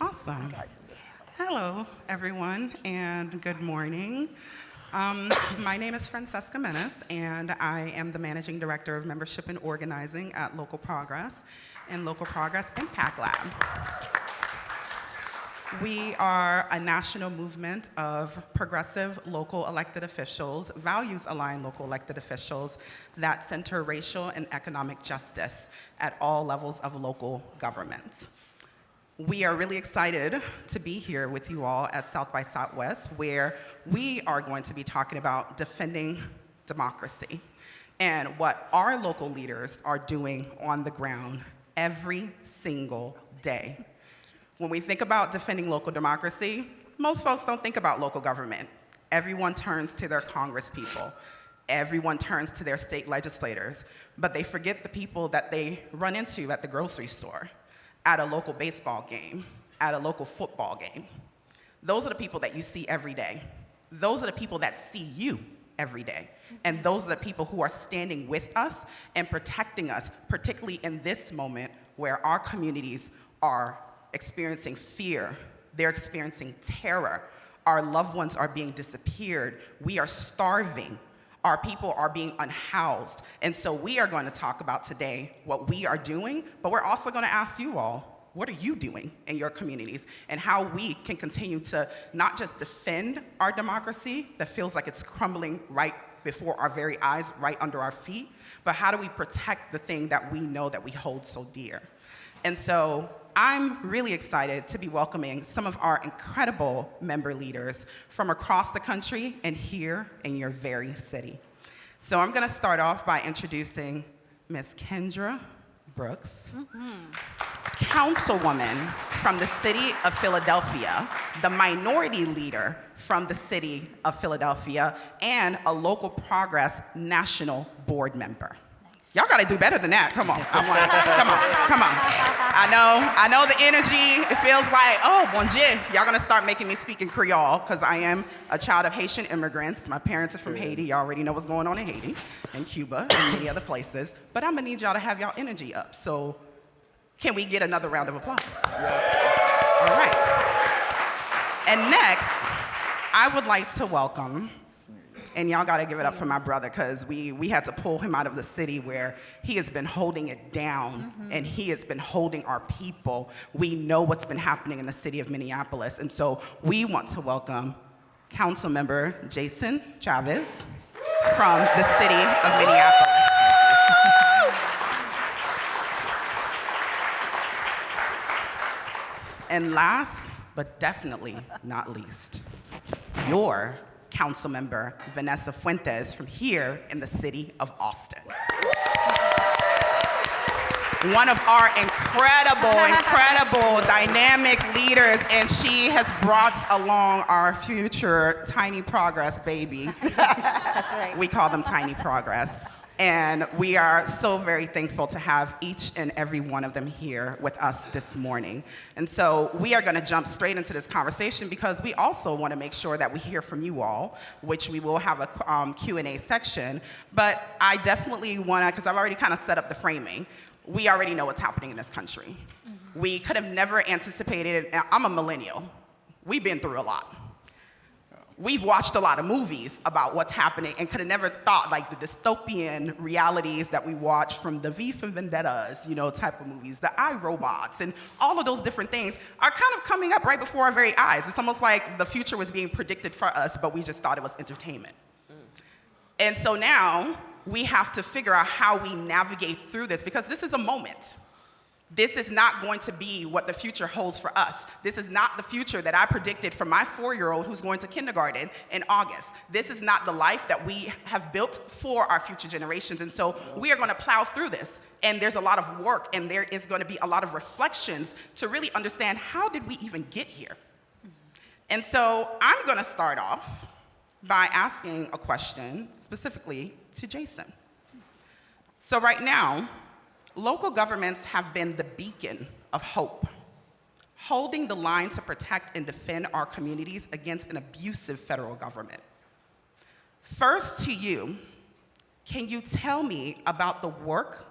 Awesome. Hello, everyone, and good morning. My name is Francesca Menace, and I am the Managing Director of Membership and Organizing at Local Progress and Local Progress Impact Lab. We are a national movement of progressive local elected officials, values-aligned local elected officials that center racial and economic justice at all levels of local government. We are really excited to be here with you all at South by Southwest, where we are going to be talking about defending democracy and what our local leaders are doing on the ground every single day. When we think about defending local democracy, most folks don't think about local government. Everyone turns to their congresspeople. Everyone turns to their state legislators, but they forget the people that they run into at the grocery store, at a local baseball game, at a local football game. Those are the people that you see every day. Those are the people that see you every day. And those are the people who are standing with us and protecting us, particularly in this moment where our communities are experiencing fear, they're experiencing terror. Our loved ones are being disappeared. We are starving. Our people are being unhoused. And so we are going to talk about today what we are doing, but we're also going to ask you all, what are you doing in your communities, and how we can continue to not just defend our democracy that feels like it's crumbling right before our very eyes, right under our feet, but how do we protect the thing that we know that we hold so dear? And so I'm really excited to be welcoming some of our incredible member leaders from across the country and here in your very city. So I'm gonna start off by introducing Ms. Kendra Brooks, Councilwoman from the city of Philadelphia, the minority leader from the city of Philadelphia, and a Local Progress National Board member. Y'all gotta do better than that, come on. I'm like, come on. I know the energy, it feels like, oh, bon Dieu. Y'all gonna start making me speak in Creole, because I am a child of Haitian immigrants. My parents are from Haiti, y'all already know what's going on in Haiti, and Cuba, and many other places. But I'm gonna need y'all to have y'all energy up, so can we get another round of applause? All right. And next, I would like to welcome, and y'all gotta give it up for my brother, because we had to pull him out of the city where he has been holding it down, and he has been holding our people. We know what's been happening in the city of Minneapolis, and so we want to welcome Councilmember Jason Chavez from the city of Minneapolis. And last, but definitely not least, your Councilmember Vanessa Fuentes from here in the city of Austin. One of our incredible, dynamic leaders, and she has brought along our future Tiny Progress baby. That's right. We call them Tiny Progress. And we are so very thankful to have each and every one of them here with us this morning. And so we are gonna jump straight into this conversation, because we also wanna make sure that we hear from you all, which we will have a Q&A section. But I definitely wanna, because I've already kind of set up the framing, we already know what's happening in this country. We could have never anticipated, I'm a millennial. We've been through a lot. We've watched a lot of movies about what's happening and could have never thought, like, the dystopian realities that we watch from the V for Vendettas, type of movies, the iRobots, and all of those different things are kind of coming up right before our very eyes. It's almost like the future was being predicted for us, but we just thought it was entertainment. And so now we have to figure out how we navigate through this, because this is a moment. This is not going to be what the future holds for us. This is not the future that I predicted for my 4-year-old who's going to kindergarten in August. This is not the life that we have built for our future generations. And so we are going to plow through this. And there's a lot of work, and there is going to be a lot of reflections to really understand, how did we even get here? And so I'm going to start off by asking a question specifically to Jason. So right now, local governments have been the beacon of hope, holding the line to protect and defend our communities against an abusive federal government. First to you, can you tell me about the work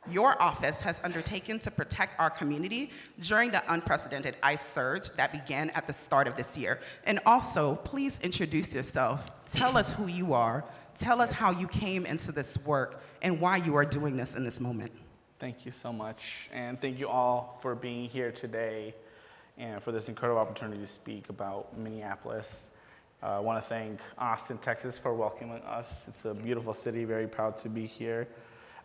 your office has undertaken to protect our community during the unprecedented ICE surge that began at the start of this year. And also, please introduce yourself. Tell us who you are. Tell us how you came into this work and why you are doing this in this moment. Thank you so much. And thank you all for being here today and for this incredible opportunity to speak about Minneapolis. I want to thank Austin, Texas for welcoming us. It's a beautiful city, very proud to be here.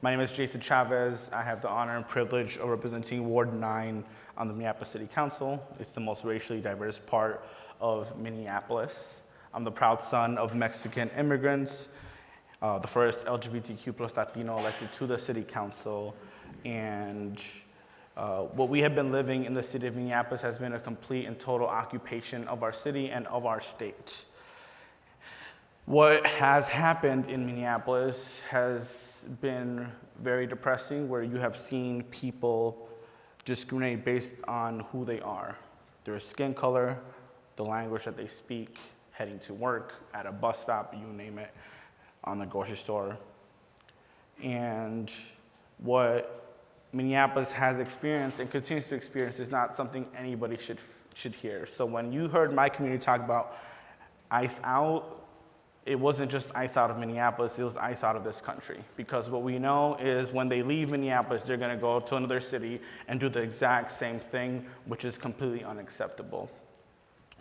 My name is Jason Chavez. I have the honor and privilege of representing Ward 9 on the Minneapolis City Council. It's the most racially diverse part of Minneapolis. I'm the proud son of Mexican immigrants, the first LGBTQ plus Latino elected to the City Council. And what we have been living in the city of Minneapolis has been a complete and total occupation of our city and of our state. What has happened in Minneapolis has been very depressing, where you have seen people discriminate based on who they are, their skin color, the language that they speak, heading to work, at a bus stop, you name it, on the grocery store. And what Minneapolis has experienced and continues to experience is not something anybody should hear. So when you heard my community talk about ICE out, it wasn't just ICE out of Minneapolis, it was ICE out of this country. Because what we know is when they leave Minneapolis, they're gonna go to another city and do the exact same thing, which is completely unacceptable.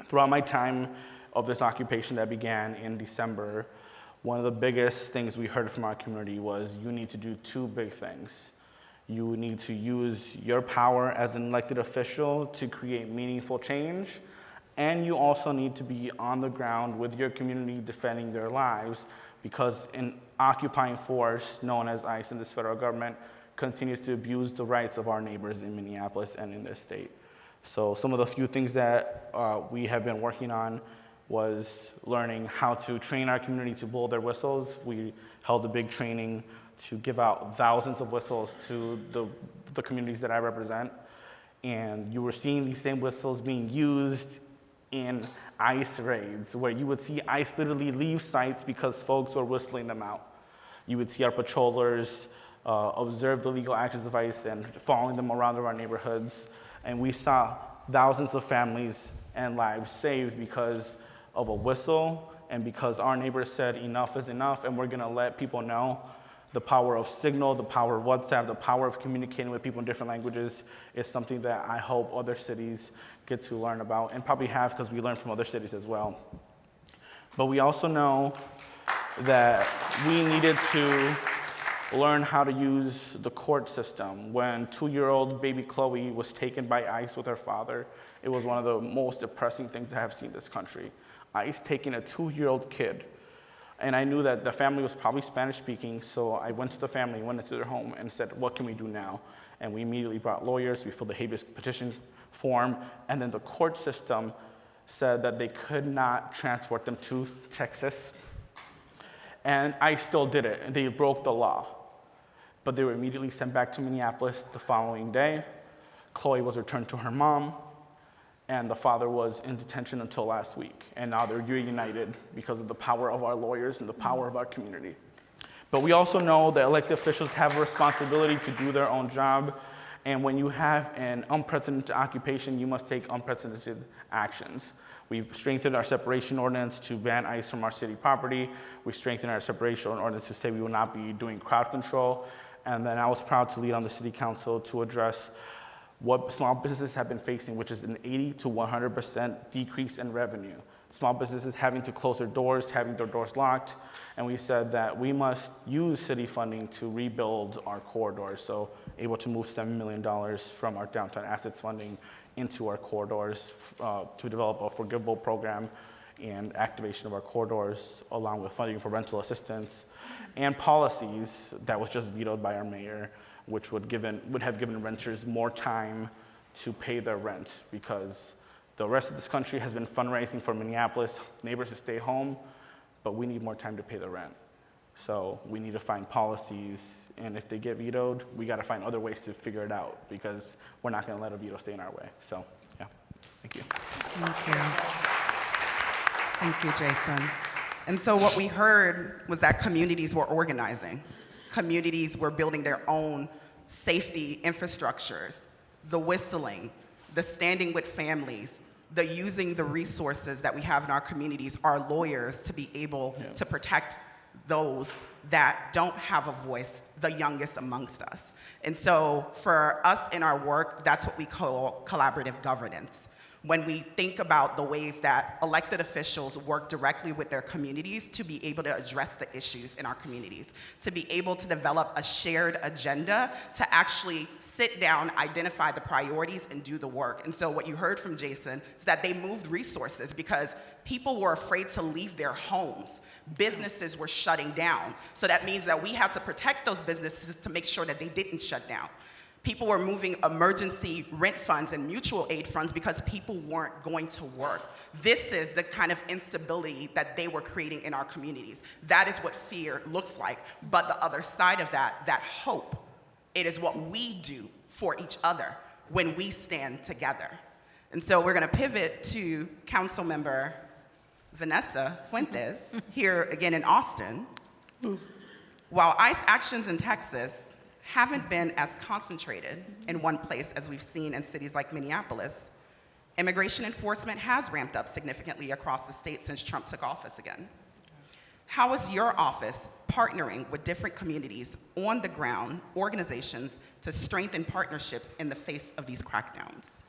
Throughout my time of this occupation that began in December, one of the biggest things we heard from our community was you need to do two big things. You need to use your power as an elected official to create meaningful change, and you also need to be on the ground with your community defending their lives, because an occupying force known as ICE in this federal government continues to abuse the rights of our neighbors in Minneapolis and in this state. So some of the few things that we have been working on was learning how to train our community to blow their whistles. We held a big training to give out thousands of whistles to the communities that I represent. And you were seeing these same whistles being used in ICE raids, where you would see ICE literally leave sites because folks were whistling them out. You would see our patrollers observe the legal actions of ICE and following them around our neighborhoods. And we saw thousands of families and lives saved because of a whistle and because our neighbors said enough is enough, and we're gonna let people know. The power of Signal, the power of WhatsApp, the power of communicating with people in different languages is something that I hope other cities get to learn about, and probably have, because we learn from other cities as well. But we also know that we needed to learn how to use the court system. When 2-year-old baby Chloe was taken by ICE with her father, it was one of the most depressing things I have seen in this country. ICE taking a 2-year-old kid. And I knew that the family was probably Spanish speaking, so I went to the family, went into their home and said, what can we do now? And we immediately brought lawyers, we filled the habeas petition form, and then the court system said that they could not transport them to Texas. And I still did it, and they broke the law. But they were immediately sent back to Minneapolis the following day. Chloe was returned to her mom, and the father was in detention until last week. And now they're reunited because of the power of our lawyers and the power of our community. But we also know that elected officials have a responsibility to do their own job. And when you have an unprecedented occupation, you must take unprecedented actions. We've strengthened our separation ordinance to ban ICE from our city property. We strengthened our separation ordinance to say we will not be doing crowd control. And then I was proud to lead on the city council to address what small businesses have been facing, which is an 80 to 100% decrease in revenue. Small businesses having to close their doors, having their doors locked, and we said that we must use city funding to rebuild our corridors, so able to move $7 million from our downtown assets funding into our corridors to develop a forgivable program and activation of our corridors, along with funding for rental assistance, and policies that was just vetoed by our mayor, which would have given renters more time to pay their rent, because the rest of this country has been fundraising for Minneapolis neighbors to stay home, but we need more time to pay the rent. So we need to find policies, and if they get vetoed, we got to find other ways to figure it out, because we're not going to let a veto stay in our way. So, yeah, thank you. Thank you. Thank you, Jason. And so what we heard was that communities were organizing. Communities were building their own safety infrastructures, the whistling, the standing with families, the using the resources that we have in our communities, our lawyers, to be able to protect those that don't have a voice, the youngest amongst us. And so for us in our work, that's what we call collaborative governance. When we think about the ways that elected officials work directly with their communities to be able to address the issues in our communities, to be able to develop a shared agenda, to actually sit down, identify the priorities, and do the work. And so what you heard from Jason is that they moved resources because people were afraid to leave their homes. Businesses were shutting down. So that means that we had to protect those businesses to make sure that they didn't shut down. People were moving emergency rent funds and mutual aid funds because people weren't going to work. This is the kind of instability that they were creating in our communities. That is what fear looks like. But the other side of that, that hope, it is what we do for each other when we stand together. And so we're gonna pivot to Councilmember Vanessa Fuentes, here again in Austin. While ICE actions in Texas haven't been as concentrated in one place as we've seen in cities like Minneapolis, immigration enforcement has ramped up significantly across the state since Trump took office again. How is your office partnering with different communities, on the ground organizations, to strengthen partnerships in the face of these crackdowns?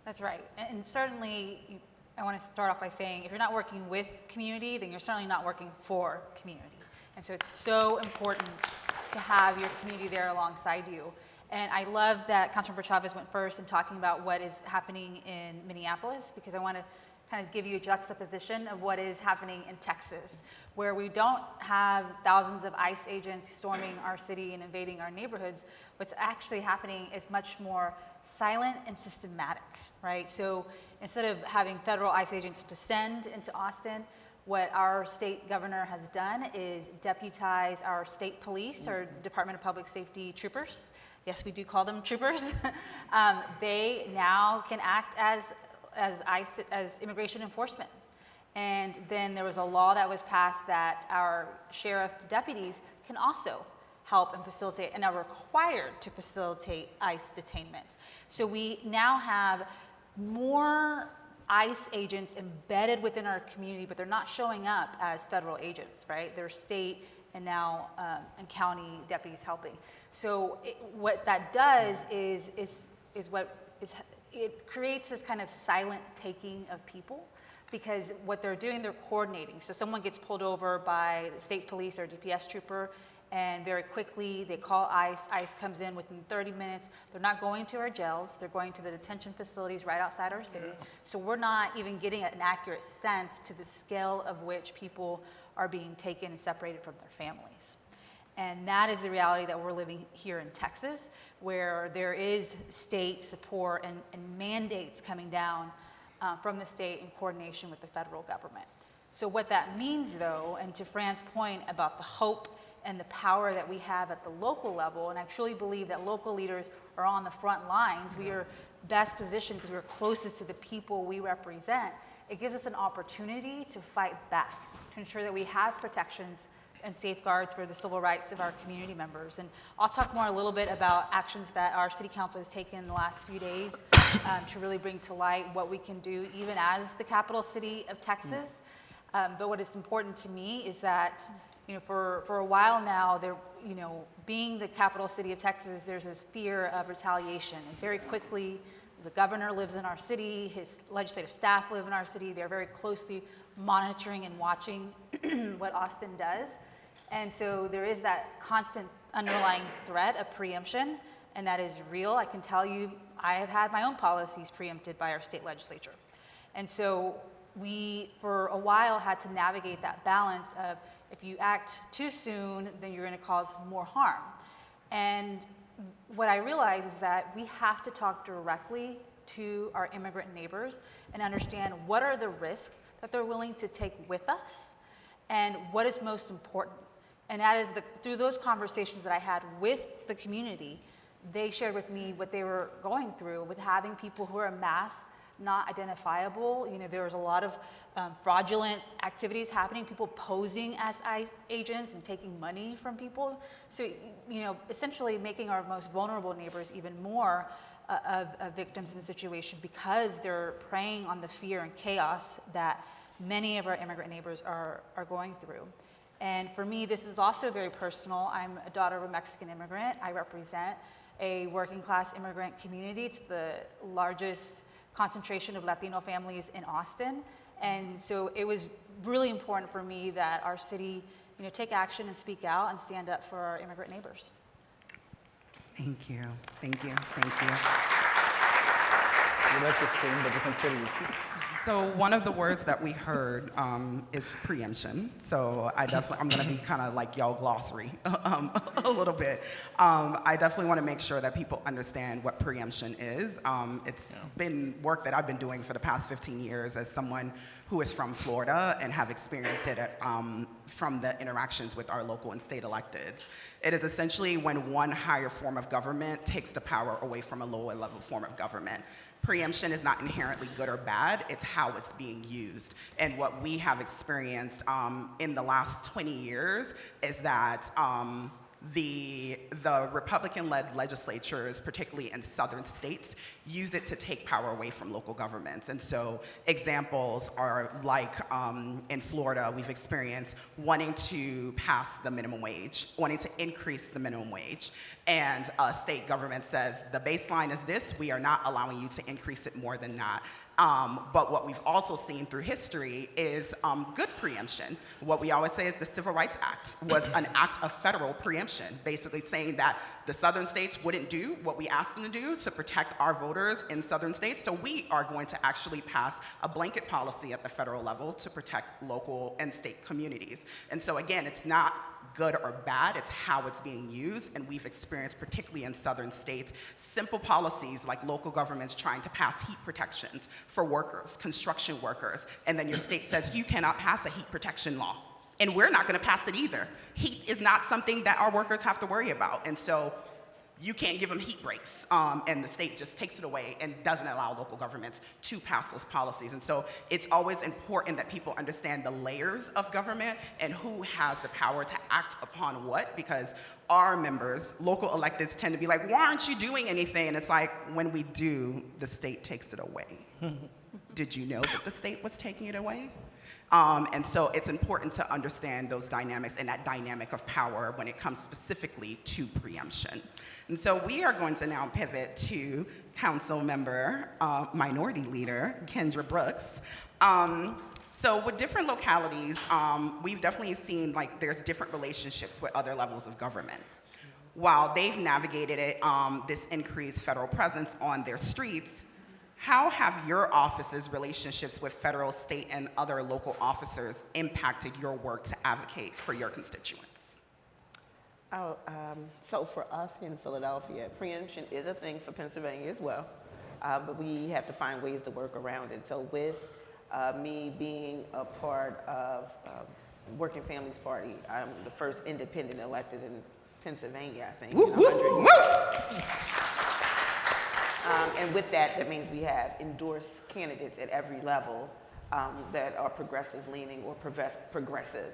That's right. And certainly, I want to start off by saying, if you're not working with community, then you're certainly not working for community. And so it's so important to have your community there alongside you. And I love that Councilmember Chavez went first in talking about what is happening in Minneapolis, because I want to kind of give you a juxtaposition of what is happening in Texas, where we don't have thousands of ICE agents storming our city and invading our neighborhoods. What's actually happening is much more silent and systematic, right? So instead of having federal ICE agents descend into Austin, what our state governor has done is deputize our state police, our Department of Public Safety troopers. Yes, we do call them troopers. They now can act as ICE, as immigration enforcement. And then there was a law that was passed that our sheriff deputies can also help and facilitate, and are required to facilitate ICE detainments. So we now have more ICE agents embedded within our community, but they're not showing up as federal agents, right? They're state and now and county deputies helping. So what that does is it creates this kind of silent taking of people, because what they're doing, they're coordinating. So someone gets pulled over by the state police or DPS trooper, and very quickly they call ICE. ICE comes in within 30 minutes. They're not going to our jails. They're going to the detention facilities right outside our city. So we're not even getting an accurate sense to the scale of which people are being taken and separated from their families. And that is the reality that we're living here in Texas, where there is state support and mandates coming down from the state in coordination with the federal government. So what that means, though, and to Fran's point about the hope and the power that we have at the local level, and I truly believe that local leaders are on the front lines. We are best positioned because we're closest to the people we represent. It gives us an opportunity to fight back, to ensure that we have protections and safeguards for the civil rights of our community members. And I'll talk more a little bit about actions that our city council has taken in the last few days to really bring to light what we can do even as the capital city of Texas. But what is important to me is that, for a while now, being the capital city of Texas, there's this fear of retaliation. And very quickly, the governor lives in our city, his legislative staff live in our city. They're very closely monitoring and watching what Austin does. And so there is that constant underlying threat of preemption, and that is real. I can tell you, I have had my own policies preempted by our state legislature. And so we, for a while, had to navigate that balance of, if you act too soon, then you're going to cause more harm. And what I realize is that we have to talk directly to our immigrant neighbors and understand what are the risks that they're willing to take with us and what is most important. And that is through those conversations that I had with the community, they shared with me what they were going through with having people who are en masse not identifiable. You know, there's a lot of fraudulent activities happening, people posing as ICE agents and taking money from people. So, you know, essentially making our most vulnerable neighbors even more victims in the situation because they're preying on the fear and chaos that many of our immigrant neighbors are going through. And for me, this is also very personal. I'm a daughter of a Mexican immigrant. I represent a working class immigrant community. It's the largest concentration of Latino families in Austin. And so it was really important for me that our city, you know, take action and speak out and stand up for our immigrant neighbors. Thank you, thank you, thank you. We like to sing, but different cities. So one of the words that we heard is preemption. So I'm gonna be kind of like y'all glossary a little bit. I definitely wanna make sure that people understand what preemption is. It's been work that I've been doing for the past 15 years as someone who is from Florida and have experienced it from the interactions with our local and state electeds. It is essentially when one higher form of government takes the power away from a lower level form of government. Preemption is not inherently good or bad, it's how it's being used. And what we have experienced in the last 20 years is that the Republican-led legislatures, particularly in southern states, use it to take power away from local governments. And so examples are like in Florida, we've experienced wanting to pass the minimum wage, wanting to increase the minimum wage. And a state government says, the baseline is this, we are not allowing you to increase it more than that. But what we've also seen through history is good preemption. What we always say is the Civil Rights Act was an act of federal preemption, basically saying that the southern states wouldn't do what we asked them to do to protect our voters in southern states, so we are going to actually pass a blanket policy at the federal level to protect local and state communities. And so again, it's not good or bad, it's how it's being used, and we've experienced, particularly in southern states, simple policies like local governments trying to pass heat protections for workers, construction workers, and then your state says you cannot pass a heat protection law. And we're not gonna pass it either. Heat is not something that our workers have to worry about, and so you can't give them heat breaks, and the state just takes it away and doesn't allow local governments to pass those policies. And so it's always important that people understand the layers of government and who has the power to act upon what, because our members, local electeds, tend to be like, why aren't you doing anything? And it's like, when we do, the state takes it away. Did you know that the state was taking it away? And so it's important to understand those dynamics and that dynamic of power when it comes specifically to preemption. And so we are going to now pivot to Council Member Minority Leader Kendra Brooks. So with different localities, we've definitely seen like there's different relationships with other levels of government. While they've navigated it, this increased federal presence on their streets, how have your office's relationships with federal, state, and other local officers impacted your work to advocate for your constituents? So for us in Philadelphia, preemption is a thing for Pennsylvania as well, but we have to find ways to work around it. So with me being a part of Working Families Party, I'm the first independent elected in Pennsylvania, I think, in 100 years. And with that, that means we have endorsed candidates at every level that are progressive leaning or progressive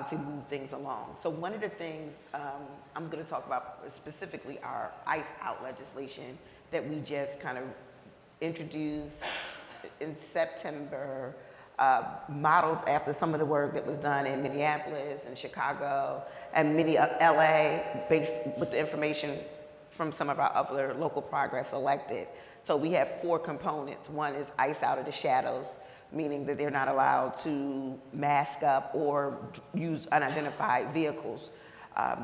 to move things along. So one of the things I'm going to talk about specifically our ICE out legislation that we just kind of introduced in September, modeled after some of the work that was done in Minneapolis and Chicago and LA, based with the information from some of our other local progress elected. So we have 4 components. One is ICE out of the shadows, meaning that they're not allowed to mask up or use unidentified vehicles.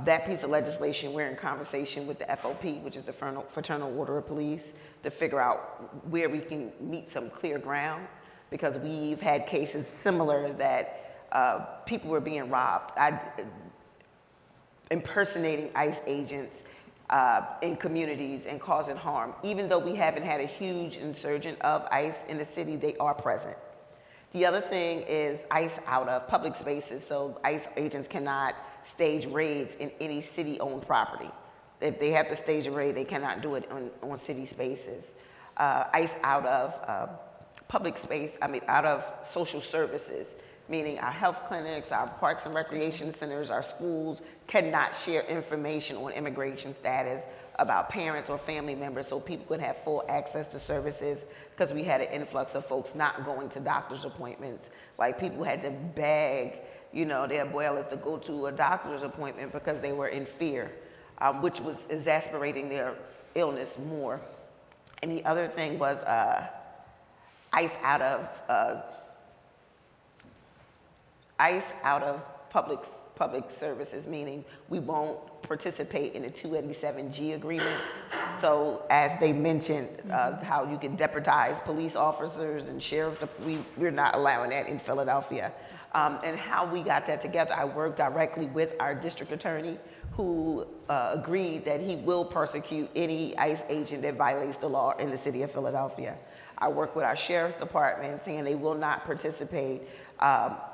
That piece of legislation, we're in conversation with the FOP, which is the Fraternal Order of Police, to figure out where we can meet some clear ground, because we've had cases similar that people were being robbed, impersonating ICE agents in communities and causing harm. Even though we haven't had a huge insurgent of ICE in the city, they are present. The other thing is ICE out of public spaces. So ICE agents cannot stage raids in any city-owned property. If they have to stage a raid, they cannot do it on city spaces. ICE out of public space, out of social services, meaning our health clinics, our parks and recreation centers, our schools cannot share information on immigration status about parents or family members so people could have full access to services, because we had an influx of folks not going to doctor's appointments. Like, people had to beg, their abuelas to go to a doctor's appointment because they were in fear, which was exacerbating their illness more. And the other thing was ICE out of public services, meaning we won't participate in the 287G agreements. So as they mentioned, how you can deputize police officers and sheriffs, we're not allowing that in Philadelphia. And how we got that together, I worked directly with our district attorney, who agreed that he will prosecute any ICE agent that violates the law in the city of Philadelphia. I work with our sheriff's department saying they will not participate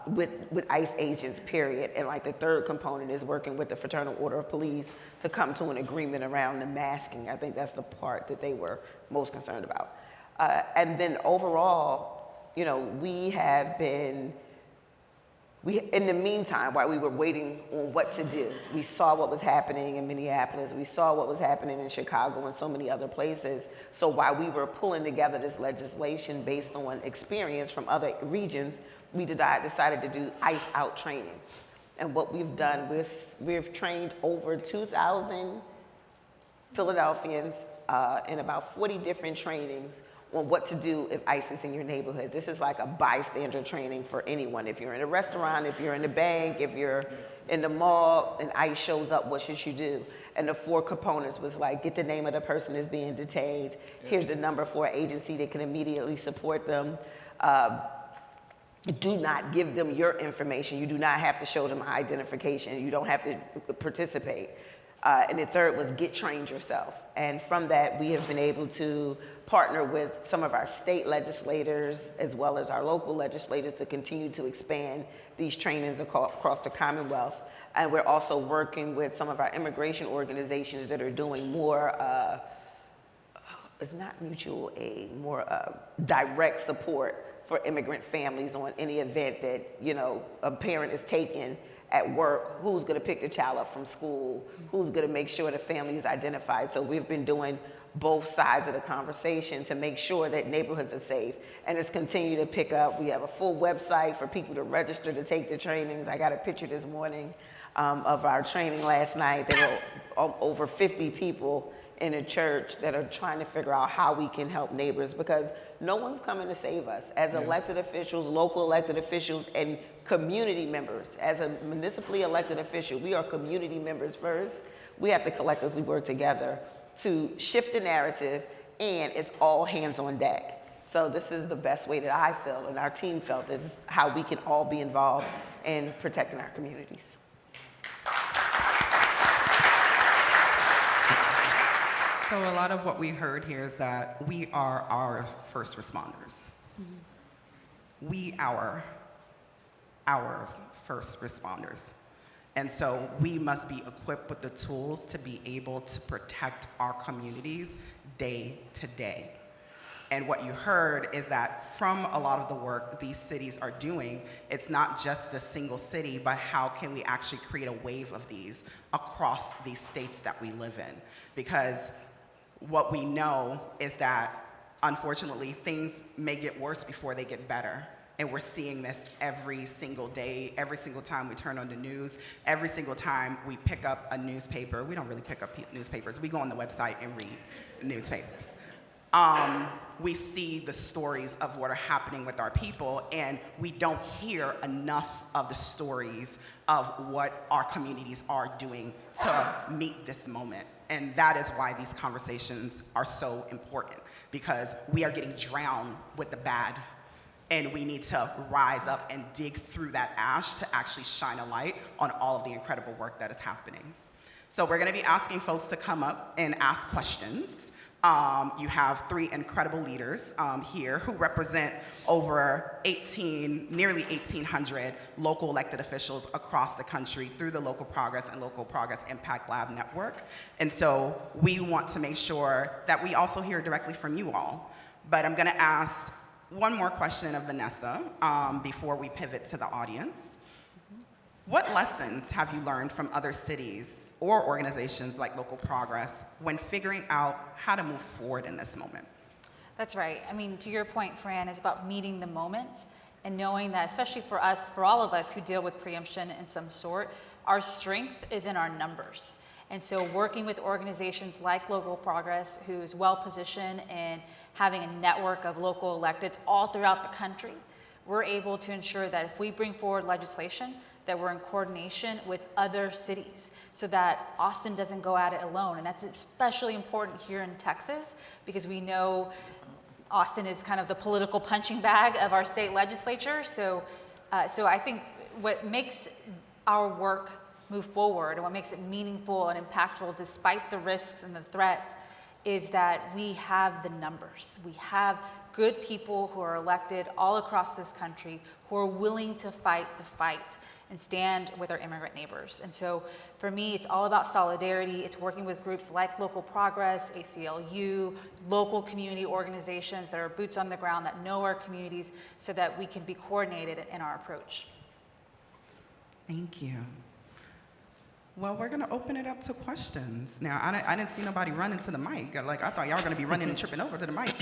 with ICE agents, period. And like the third component is working with the Fraternal Order of Police to come to an agreement around the masking. I think that's the part that they were most concerned about. And then overall, we have been, in the meantime, while we were waiting on what to do, we saw what was happening in Minneapolis, we saw what was happening in Chicago and so many other places. So while we were pulling together this legislation based on experience from other regions, we decided to do ICE out training. And what we've done, we've trained over 2,000 Philadelphians in about 40 different trainings on what to do if ICE is in your neighborhood. This is like a bystander training for anyone. If you're in a restaurant, if you're in the bank, if you're in the mall and ICE shows up, what should you do? And the 4 components was like, get the name of the person that's being detained. Here's the number for an agency that can immediately support them. Do not give them your information. You do not have to show them identification. You don't have to participate. And the third was get trained yourself. And from that, we have been able to partner with some of our state legislators as well as our local legislators to continue to expand these trainings across the Commonwealth. And we're also working with some of our immigration organizations that are doing more, it's not mutual aid, more direct support for immigrant families on any event that, a parent is taken at work, who's gonna pick the child up from school, who's gonna make sure the family is identified. So we've been doing both sides of the conversation to make sure that neighborhoods are safe. And it's continued to pick up. We have a full website for people to register to take the trainings. I got a picture this morning of our training last night. There were over 50 people in a church that are trying to figure out how we can help neighbors, because no one's coming to save us. As elected officials, local elected officials, and community members, as a municipally elected official, we are community members first. We have to collectively work together to shift the narrative, and it's all hands on deck. So this is the best way that I felt and our team felt. This is how we can all be involved in protecting our communities. So a lot of what we heard here is that we are our first responders. We are ours first responders. And so we must be equipped with the tools to be able to protect our communities day to day. And what you heard is that from a lot of the work these cities are doing, it's not just the single city, but how can we actually create a wave of these across these states that we live in? Because what we know is that, unfortunately, things may get worse before they get better. And we're seeing this every single day, every single time we turn on the news, every single time we pick up a newspaper. We don't really pick up newspapers. We go on the website and read newspapers. We see the stories of what are happening with our people, and we don't hear enough of the stories of what our communities are doing to meet this moment. And that is why these conversations are so important, because we are getting drowned with the bad, and we need to rise up and dig through that ash to actually shine a light on all of the incredible work that is happening. So we're gonna be asking folks to come up and ask questions. You have 3 incredible leaders here who represent over nearly 1,800 local elected officials across the country through the Local Progress and Local Progress Impact Lab Network. And so we want to make sure that we also hear directly from you all. But I'm gonna ask one more question of Vanessa before we pivot to the audience. What lessons have you learned from other cities or organizations like Local Progress when figuring out how to move forward in this moment? That's right. I mean, to your point, Fran, it's about meeting the moment and knowing that, especially for us, for all of us who deal with preemption in some sort, our strength is in our numbers. And so working with organizations like Local Progress, who's well positioned and having a network of local electeds all throughout the country, we're able to ensure that if we bring forward legislation, that we're in coordination with other cities so that Austin doesn't go at it alone. And that's especially important here in Texas because we know Austin is kind of the political punching bag of our state legislature. So I think what makes our work move forward and what makes it meaningful and impactful despite the risks and the threats is that we have the numbers. We have good people who are elected all across this country who are willing to fight the fight and stand with our immigrant neighbors. And so for me, it's all about solidarity. It's working with groups like Local Progress, ACLU, local community organizations that are boots on the ground, that know our communities, so that we can be coordinated in our approach. Thank you. Well, we're gonna open it up to questions. Now, I didn't see nobody running to the mic. Like, I thought y'all were gonna be running and tripping over to the mic.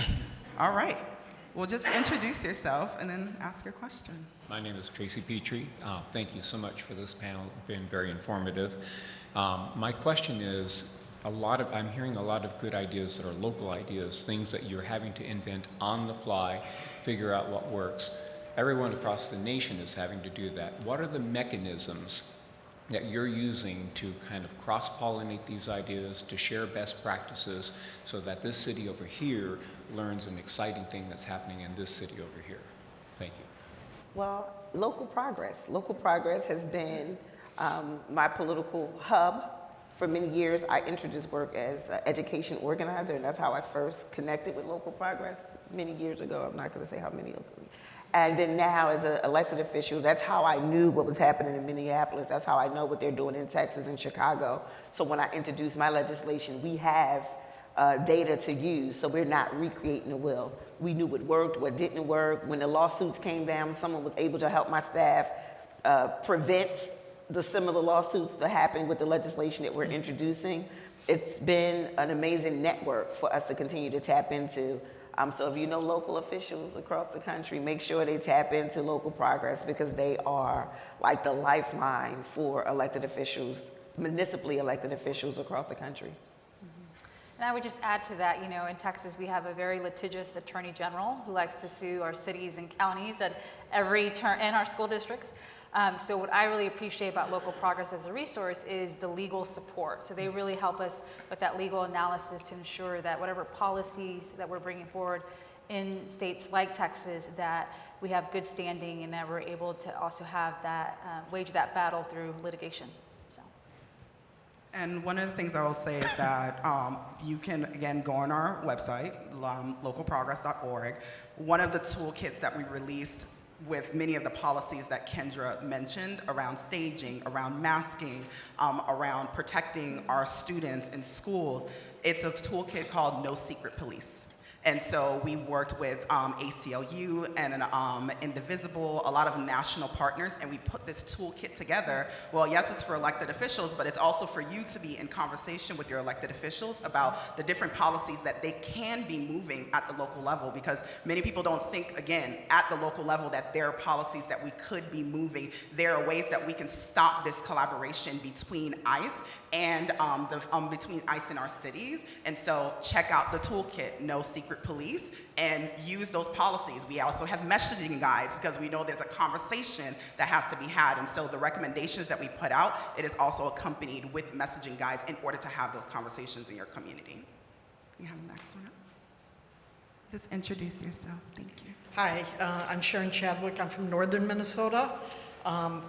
All right. Well, just introduce yourself and then ask your question. My name is Tracy Petrie. Thank you so much for this panel. It's been very informative. My question is, I'm hearing a lot of good ideas that are local ideas, things that you're having to invent on the fly, figure out what works. Everyone across the nation is having to do that. What are the mechanisms that you're using to kind of cross-pollinate these ideas, to share best practices so that this city over here learns an exciting thing that's happening in this city over here? Thank you. Well, Local Progress. Local Progress has been my political hub for many years. I entered this work as an education organizer, and that's how I first connected with Local Progress many years ago. I'm not going to say how many. And then now as an elected official, that's how I knew what was happening in Minneapolis. That's how I know what they're doing in Texas and Chicago. So when I introduce my legislation, we have data to use, so we're not recreating the wheel. We knew what worked, what didn't work. When the lawsuits came down, someone was able to help my staff prevent the similar lawsuits that happen with the legislation that we're introducing. It's been an amazing network for us to continue to tap into. So if you know local officials across the country, make sure they tap into Local Progress because they are like the lifeline for elected officials, municipally elected officials across the country. And I would just add to that, you know, in Texas, we have a very litigious attorney general who likes to sue our cities and counties at every turn, and our school districts. So what I really appreciate about Local Progress as a resource is the legal support. So they really help us with that legal analysis to ensure that whatever policies that we're bringing forward in states like Texas, that we have good standing and that we're able to also have that, wage that battle through litigation. And one of the things I will say is that you can, again, go on our website, localprogress.org. One of the toolkits that we released with many of the policies that Kendra mentioned around staging, around masking, around protecting our students in schools, it's a toolkit called No Secret Police. And so we worked with ACLU and Indivisible, a lot of national partners, and we put this toolkit together. Well, yes, it's for elected officials, but it's also for you to be in conversation with your elected officials about the different policies that they can be moving at the local level, because many people don't think, again, at the local level that there are policies that we could be moving. There are ways that we can stop this collaboration between ICE and between ICE and our cities. And so check out the toolkit, No Secret Police, and use those policies. We also have messaging guides because we know there's a conversation that has to be had. And so the recommendations that we put out, it is also accompanied with messaging guides in order to have those conversations in your community. You have the next one. Just introduce yourself. Thank you. Hi, I'm Sharon Chadwick. I'm from northern Minnesota.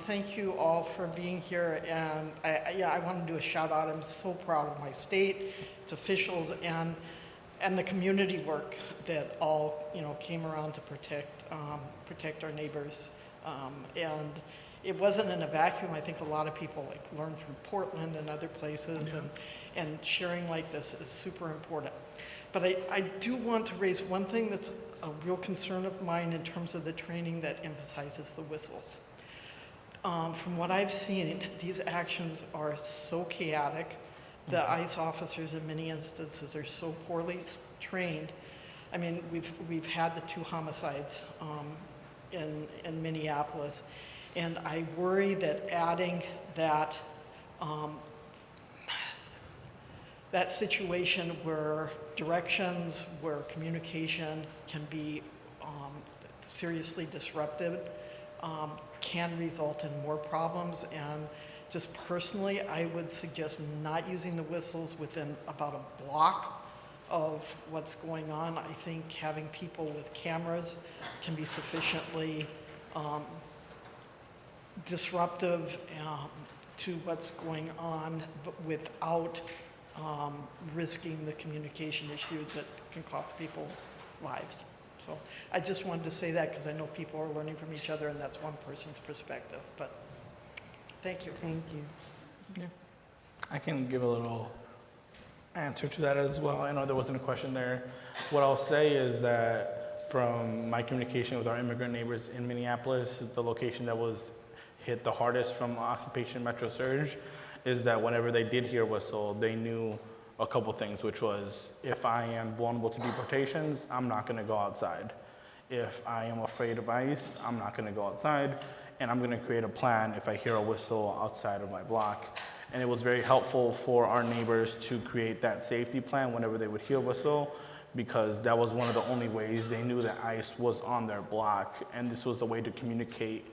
Thank you all for being here, and I want to do a shout out. I'm so proud of my state, its officials, and the community work that all came around to protect our neighbors. And it wasn't in a vacuum. I think a lot of people learned from Portland and other places, and sharing like this is super important. But I do want to raise one thing that's a real concern of mine in terms of the training that emphasizes the whistles. From what I've seen, these actions are so chaotic. The ICE officers in many instances are so poorly trained. I mean, we've had the 2 homicides in Minneapolis, and I worry that adding that that situation where directions, where communication can be seriously disrupted, can result in more problems. And just personally, I would suggest not using the whistles within about a block of what's going on. I think having people with cameras can be sufficiently disruptive to what's going on, but without risking the communication issues that can cost people lives. So I just wanted to say that because I know people are learning from each other, and that's one person's perspective. But thank you. Thank you. I can give a little answer to that as well. I know there wasn't a question there. What I'll say is that from my communication with our immigrant neighbors in Minneapolis, the location that was hit the hardest from Occupation Metro Surge, is that whenever they did hear a whistle, they knew a couple things, which was, if I am vulnerable to deportations, I'm not gonna go outside. If I am afraid of ICE, I'm not gonna go outside, and I'm gonna create a plan if I hear a whistle outside of my block. And it was very helpful for our neighbors to create that safety plan whenever they would hear a whistle, because that was one of the only ways they knew that ICE was on their block, and this was the way to communicate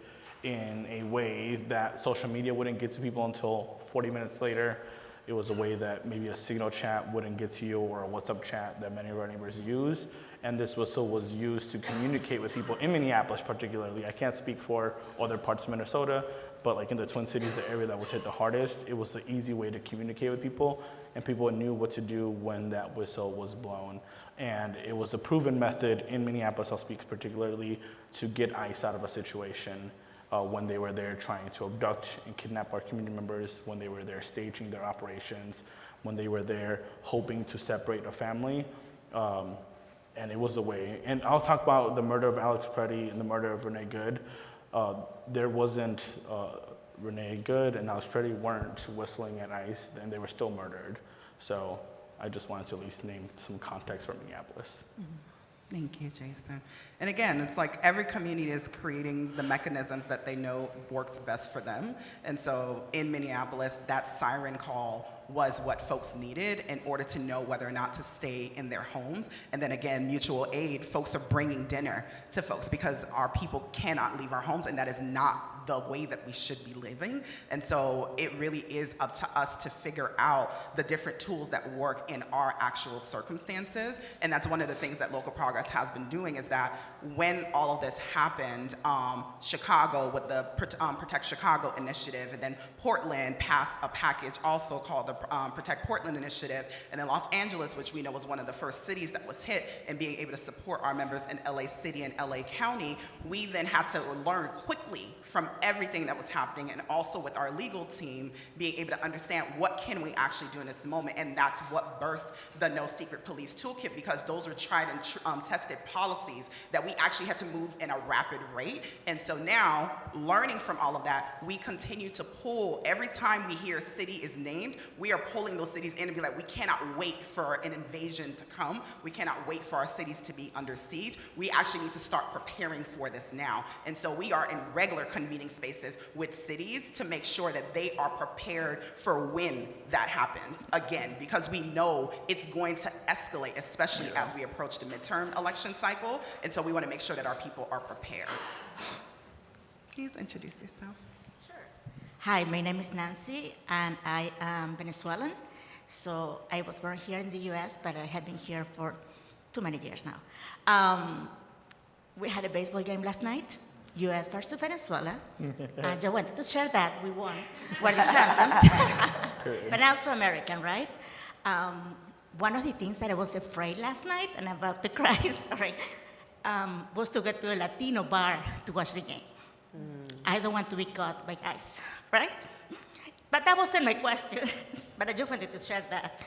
in a way that social media wouldn't get to people until 40 minutes later. It was a way that maybe a Signal chat wouldn't get to you, or a WhatsApp chat that many of our neighbors use. And this whistle was used to communicate with people in Minneapolis particularly. I can't speak for other parts of Minnesota, but like in the Twin Cities, the area that was hit the hardest, it was an easy way to communicate with people, and people knew what to do when that whistle was blown. And it was a proven method in Minneapolis, I'll speak particularly, to get ICE out of a situation. When they were there trying to abduct and kidnap our community members, when they were there staging their operations, when they were there hoping to separate a family. And it was a way. And I'll talk about the murder of Alex Preddy and the murder of Renee Good. There wasn't, Renee Good and Alex Preddy weren't whistling at ICE, and they were still murdered. So I just wanted to at least name some context for Minneapolis. Mm-hmm. Thank you, Jason. And again, it's like every community is creating the mechanisms that they know works best for them. And so in Minneapolis, that siren call was what folks needed in order to know whether or not to stay in their homes. And then again, mutual aid, folks are bringing dinner to folks because our people cannot leave our homes, and that is not the way that we should be living. And so it really is up to us to figure out the different tools that work in our actual circumstances. And that's one of the things that Local Progress has been doing, is that when all of this happened, Chicago with the Protect Chicago initiative, and then Portland passed a package also called the Protect Portland initiative, and then Los Angeles, which we know was one of the first cities that was hit, and being able to support our members in LA City and LA County, we then had to learn quickly from everything that was happening, and also with our legal team being able to understand what can we actually do in this moment. And that's what birthed the No Secret Police Toolkit, because those are tried and tested policies that we actually had to move in a rapid rate. And so now, learning from all of that, we continue to pull. Every time we hear a city is named, we are pulling those cities in and be like, we cannot wait for an invasion to come. We cannot wait for our cities to be under siege. We actually need to start preparing for this now. And so we are in regular convening spaces with cities to make sure that they are prepared for when that happens again, because we know it's going to escalate, especially as we approach the midterm election cycle. And so we want to make sure that our people are prepared. Please introduce yourself. Hi, my name is Nancy, and I am Venezuelan. So I was born here in the US, but I have been here for too many years now. We had a baseball game last night, US versus Venezuela. I just wanted to share that. We won. We're the champions. But also American, right? One of the things that I was afraid last night, and I'm about to cry, sorry, was to get to a Latino bar to watch the game. I don't want to be caught by ICE, right? But that wasn't my question, but I just wanted to share that.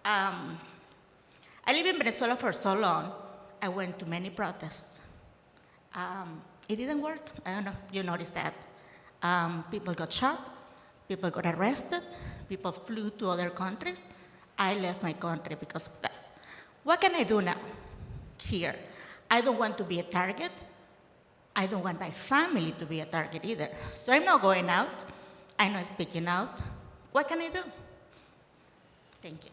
I I live in Venezuela for so long. I went to many protests. It didn't work. I don't know if you noticed that. People got shot, people got arrested, people flew to other countries. I left my country because of that. What can I do now here? I don't want to be a target. I don't want my family to be a target either. So I'm not going out. I'm not speaking out. What can I do? Thank you.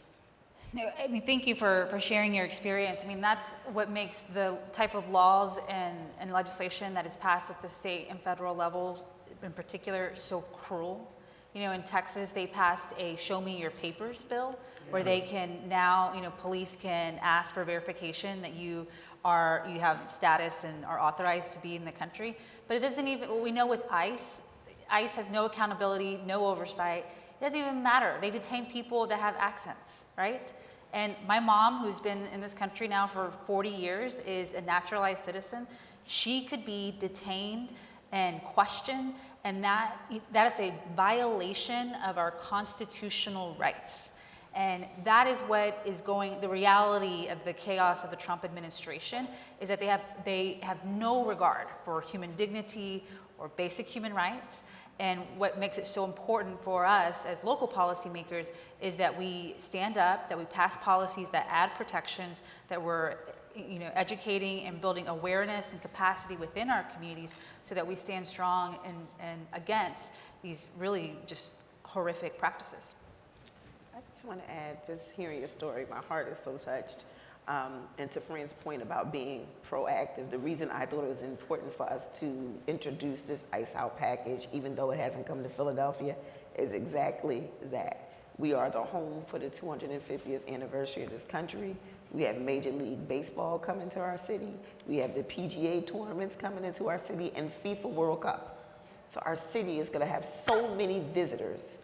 No, I mean, thank you for sharing your experience. I mean, that's what makes the type of laws and legislation that is passed at the state and federal levels in particular so cruel. You know, in Texas, they passed a show me your papers bill where they can now, you know, police can ask for verification that you have status and are authorized to be in the country. But it doesn't even, what we know with ICE has no accountability, no oversight. It doesn't even matter. They detain people that have accents, right? And my mom, who's been in this country now for 40 years, is a naturalized citizen. She could be detained and questioned, and that is a violation of our constitutional rights. And that is what is the reality of the chaos of the Trump administration is that they have no regard for human dignity or basic human rights. And what makes it so important for us as local policymakers is that we stand up, that we pass policies that add protections, that we're educating and building awareness and capacity within our communities so that we stand strong and against these really just horrific practices. I just want to add, just hearing your story, my heart is so touched. And to Fran's point about being proactive, the reason I thought it was important for us to introduce this Ice Out package, even though it hasn't come to Philadelphia, is exactly that. We are the home for the 250th anniversary of this country. We have Major League Baseball coming to our city. We have the PGA tournaments coming into our city and FIFA World Cup. So our city is going to have so many visitors,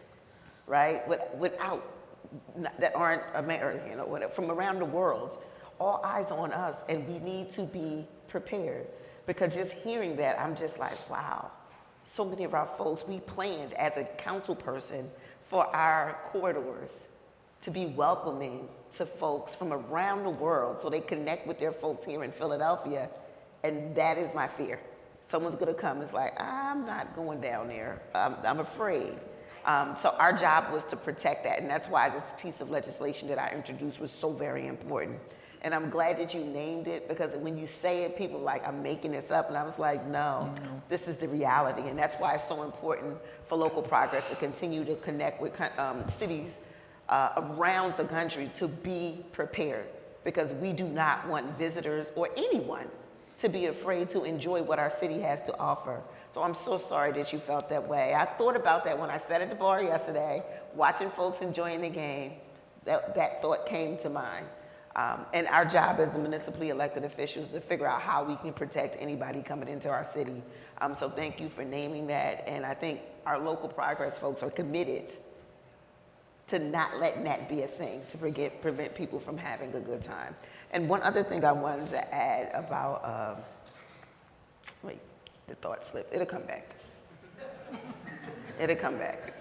right, that aren't American or whatever, from around the world. All eyes on us, and we need to be prepared. Because just hearing that, I'm just like, wow. So many of our folks, we planned as a council person for our corridors to be welcoming to folks from around the world so they connect with their folks here in Philadelphia. And that is my fear. Someone's gonna come, it's like, I'm not going down there. I'm afraid. So our job was to protect that, and that's why this piece of legislation that I introduced was so very important. And I'm glad that you named it, because when you say it, people are like, I'm making this up, and I was like, no, this is the reality, and that's why it's so important for local progress to continue to connect with cities around the country to be prepared, because we do not want visitors or anyone to be afraid to enjoy what our city has to offer. So I'm so sorry that you felt that way. I thought about that when I sat at the bar yesterday, watching folks enjoying the game. That thought came to mind. And our job as the municipally elected officials to figure out how we can protect anybody coming into our city. So thank you for naming that. And I think our local progress folks are committed to not letting that be a thing, to prevent people from having a good time. And one other thing I wanted to add about, wait, the thought slipped. It'll come back. It'll come back.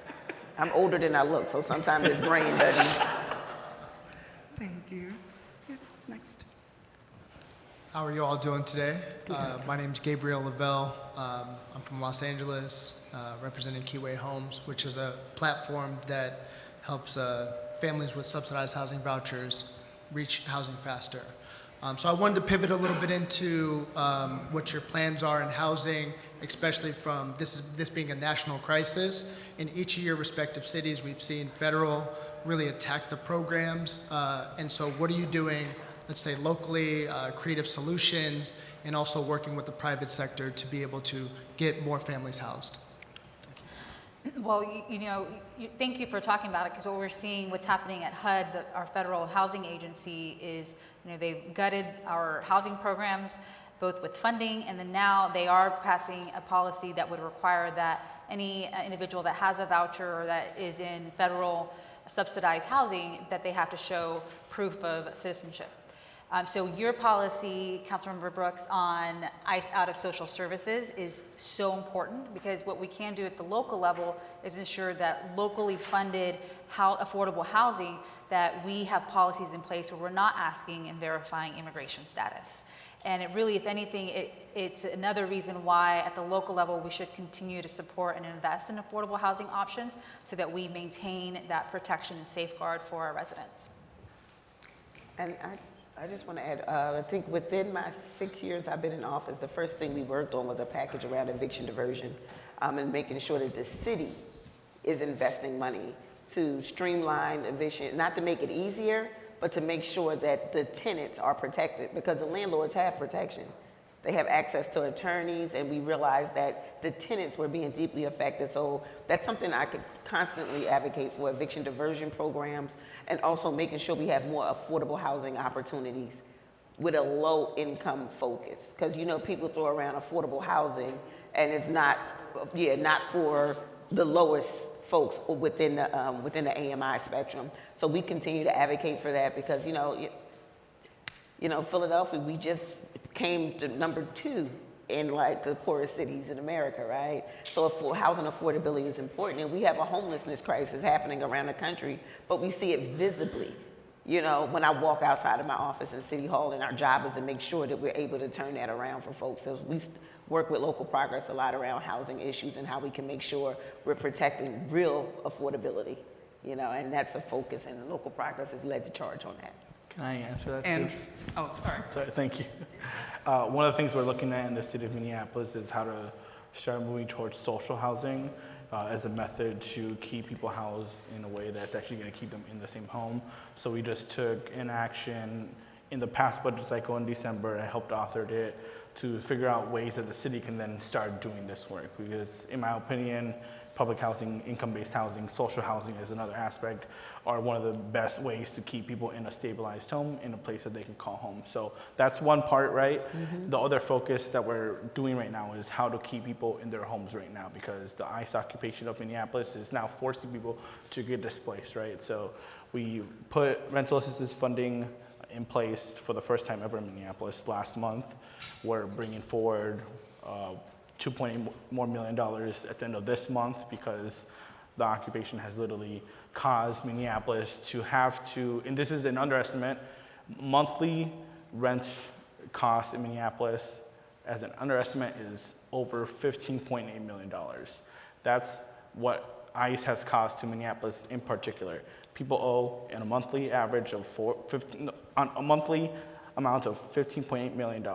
I'm older than I look, so sometimes this brain doesn't. Thank you. Yes, next. How are you all doing today? My name is Gabriel Lavelle. I'm from Los Angeles, representing Keyway Homes, which is a platform that helps families with subsidized housing vouchers reach housing faster. So I wanted to pivot a little bit into what your plans are in housing, especially from this being a national crisis. In each of your respective cities, we've seen federal really attack the programs. And so what are you doing, let's say locally, creative solutions, and also working with the private sector to be able to get more families housed? Well, thank you for talking about it, because what we're seeing, what's happening at HUD, our federal housing agency, is they've gutted our housing programs, both with funding, and then now they are passing a policy that would require that any individual that has a voucher or that is in federal subsidized housing, that they have to show proof of citizenship. So your policy, Councilmember Brooks, on ICE out of social services is so important, because what we can do at the local level is ensure that locally funded affordable housing, that we have policies in place where we're not asking and verifying immigration status. And it really, if anything, it's another reason why at the local level we should continue to support and invest in affordable housing options so that we maintain that protection and safeguard for our residents. And I just want to add, I think within my 6 years I've been in office, the first thing we worked on was a package around eviction diversion, and making sure that the city is investing money to streamline eviction, not to make it easier, but to make sure that the tenants are protected, because the landlords have protection. They have access to attorneys, and we realized that the tenants were being deeply affected. So that's something I could constantly advocate for, eviction diversion programs, and also making sure we have more affordable housing opportunities with a low income focus. Because people throw around affordable housing, and it's not for the lowest folks within the AMI spectrum. So we continue to advocate for that, because Philadelphia, we just came to number 2 in like the poorest cities in America, right? So housing affordability is important, and we have a homelessness crisis happening around the country, but we see it visibly. When I walk outside of my office in City Hall, and our job is to make sure that we're able to turn that around for folks. So we work with Local Progress a lot around housing issues and how we can make sure we're protecting real affordability, and that's a focus, and Local Progress has led the charge on that. Can I answer that And, too? oh, sorry. Sorry, thank you. One of the things we're looking at in the city of Minneapolis is how to start moving towards social housing as a method to keep people housed in a way that's actually going to keep them in the same home. So we just took an action in the past budget cycle in December. I helped authored it to figure out ways that the city can then start doing this work, because in my opinion, public housing, income-based housing, social housing is another aspect, are one of the best ways to keep people in a stabilized home, in a place that they can call home. So that's one part, right? Mm-hmm. The other focus that we're doing right now is how to keep people in their homes right now, because the ICE occupation of Minneapolis is now forcing people to get displaced, right? So we put rental assistance funding in place for the first time ever in Minneapolis last month. We're bringing forward $2.8 million at the end of this month, because the occupation has literally caused Minneapolis to have to, and this is an underestimate, monthly rent cost in Minneapolis as an underestimate is over $15.8 million. That's what ICE has cost to Minneapolis in particular. People owe in a monthly average of a monthly amount of $15.8 million.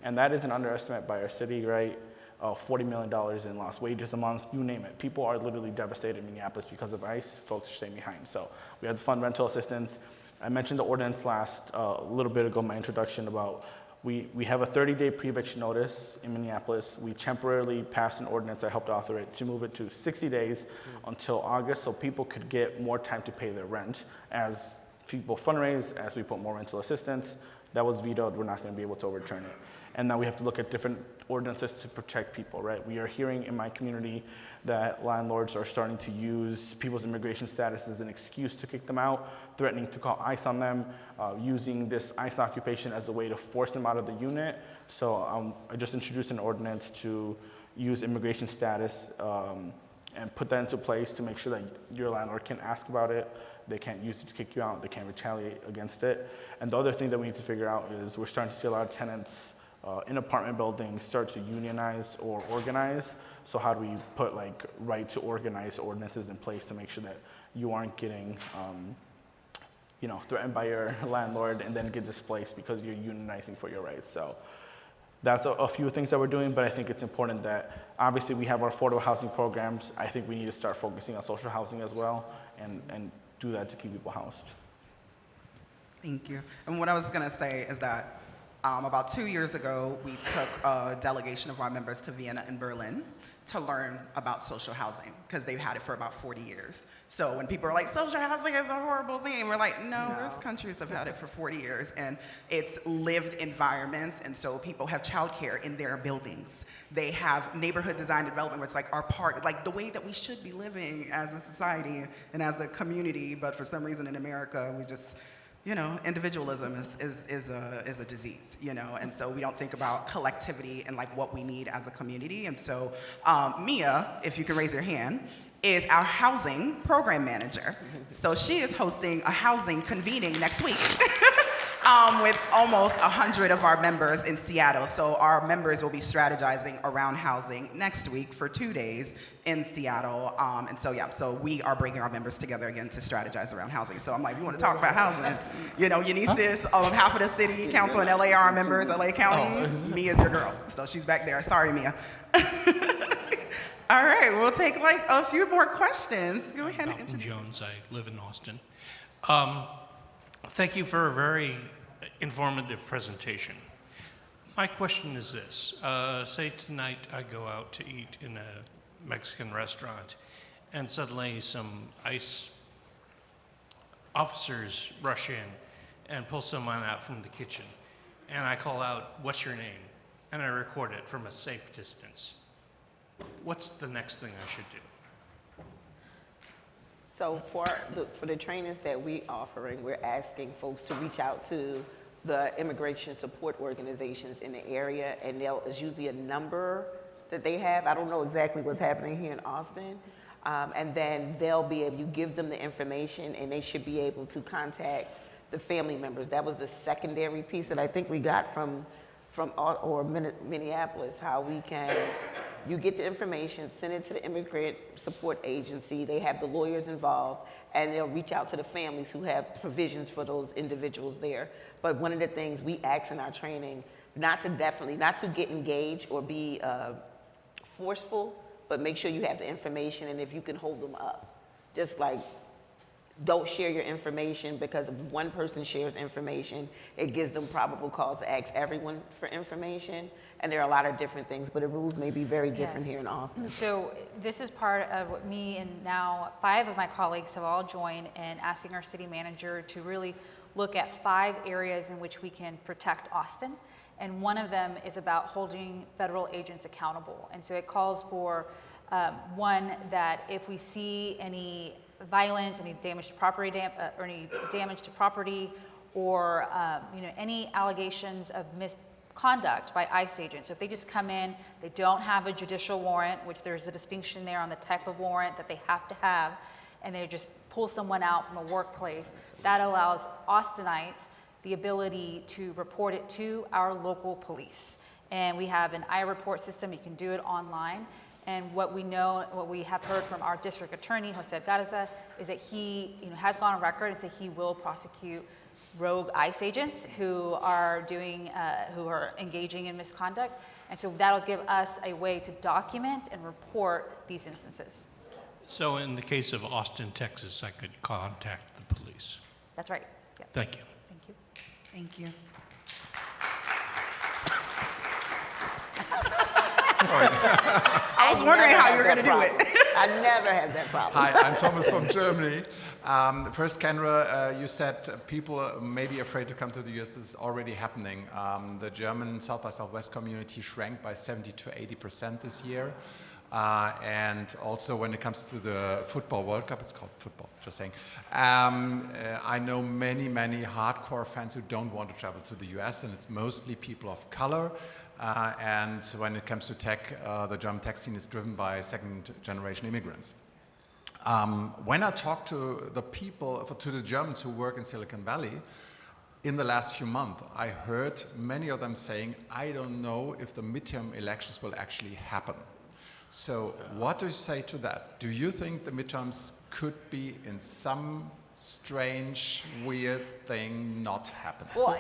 And that is an underestimate by our city, right? $40 million in lost wages a month, you name it. People are literally devastated in Minneapolis because of ICE. Folks are staying behind. So we have the fund rental assistance. I mentioned the ordinance a little bit ago in my introduction about we have a 30-day pre-eviction notice in Minneapolis. We temporarily passed an ordinance, I helped author it, to move it to 60 days until August, so people could get more time to pay their rent. As people fundraise, as we put more rental assistance, that was vetoed. We're not going to be able to overturn it. And now we have to look at different ordinances to protect people, right? We are hearing in my community that landlords are starting to use people's immigration status as an excuse to kick them out, threatening to call ICE on them, using this ICE occupation as a way to force them out of the unit. So I just introduced an ordinance to use immigration status and put that into place to make sure that your landlord can ask about it. They can't use it to kick you out. They can't retaliate against it. And the other thing that we need to figure out is we're starting to see a lot of tenants in apartment buildings start to unionize or organize. So how do we put like right to organize ordinances in place to make sure that you aren't getting threatened by your landlord and then get displaced because you're unionizing for your rights. So that's a few things that we're doing, but I think it's important that obviously we have our affordable housing programs. I think we need to start focusing on social housing as well and do that to keep people housed. Thank you. And what I was going to say is that about 2 years ago, we took a delegation of our members to Vienna and Berlin to learn about social housing, because they've had it for about 40 years. So when people are like, social housing is a horrible thing, we're like, no, there's countries that have had it for 40 years, and it's lived environments, and so people have childcare in their buildings. They have neighborhood design development, where it's like our park, like the way that we should be living as a society and as a community, but for some reason in America, we just you know, individualism is a disease, you know, and so we don't think about collectivity and like what we need as a community. And so Mia, if you can raise your hand, is our housing program manager. So she is hosting a housing convening next week. With almost 100 of our members in Seattle. So our members will be strategizing around housing next week for 2 days in Seattle. And so, yeah, so we are bringing our members together again to strategize around housing. So I'm like, you want to talk about housing? You know, Eunice's, half of the city council in LA are our members, LA County. Mia's your girl. So she's back there. Sorry, Mia. All right, we'll take like a few more questions. Go ahead and Malcolm introduce. Jones, I live in Austin. Thank you for a very informative presentation. My question is this. Say tonight I go out to eat in a Mexican restaurant and suddenly some ICE officers rush in and pull someone out from the kitchen. And I call out, "What's your name?" And I record it from a safe distance. What's the next thing I should do? So for the trainings that we're offering, we're asking folks to reach out to the immigration support organizations in the area, and it's usually a number that they have. I don't know exactly what's happening here in Austin. And then they'll be able, you give them the information, and they should be able to contact the family members. That was the secondary piece that I think we got from Minneapolis, how we can, you get the information, send it to the immigrant support agency, they have the lawyers involved, and they'll reach out to the families who have provisions for those individuals there. But one of the things we ask in our training, not to get engaged or be forceful, but make sure you have the information, and if you can hold them up. Just like, don't share your information, because if one person shares information, it gives them probable cause to ask everyone for information. And there are a lot of different things, but the rules may be very different here in Austin. So this is part of what me and now 5 of my colleagues have all joined in asking our city manager to really look at 5 areas in which we can protect Austin. And one of them is about holding federal agents accountable. And so it calls for, one, that if we see any violence, any damage to property, or any damage to property, or any allegations of misconduct by ICE agents. So if they just come in, they don't have a judicial warrant, which there's a distinction there on the type of warrant that they have to have, and they just pull someone out from a workplace, that allows Austinites the ability to report it to our local police. And we have an iReport system, you can do it online. And what we know, what we have heard from our district attorney, Jose Garza, is that he has gone on record and said he will prosecute rogue ICE agents who are engaging in misconduct. And so that'll give us a way to document and report these instances. So in the case of Austin, Texas, I could contact the police. That's right. Yep. Thank you. Thank you. Thank you. Sorry. I was wondering how you were going to do it. I never had that problem. Hi, I'm Thomas from Germany. First, Kendra, you said people may be afraid to come to the US. This is already happening. The German South by Southwest community shrank by 70 to 80% this year. And also when it comes to the football World Cup, it's called football, just saying. I know many, many hardcore fans who don't want to travel to the US, and it's mostly people of color. And when it comes to tech, the German tech scene is driven by second-generation immigrants. When I talk to the people, to the Germans who work in Silicon Valley, in the last few months, I heard many of them saying, I don't know if the midterm elections will actually happen. So what do you say to that? Do you think the midterms could be in some strange, weird thing not happen? Well,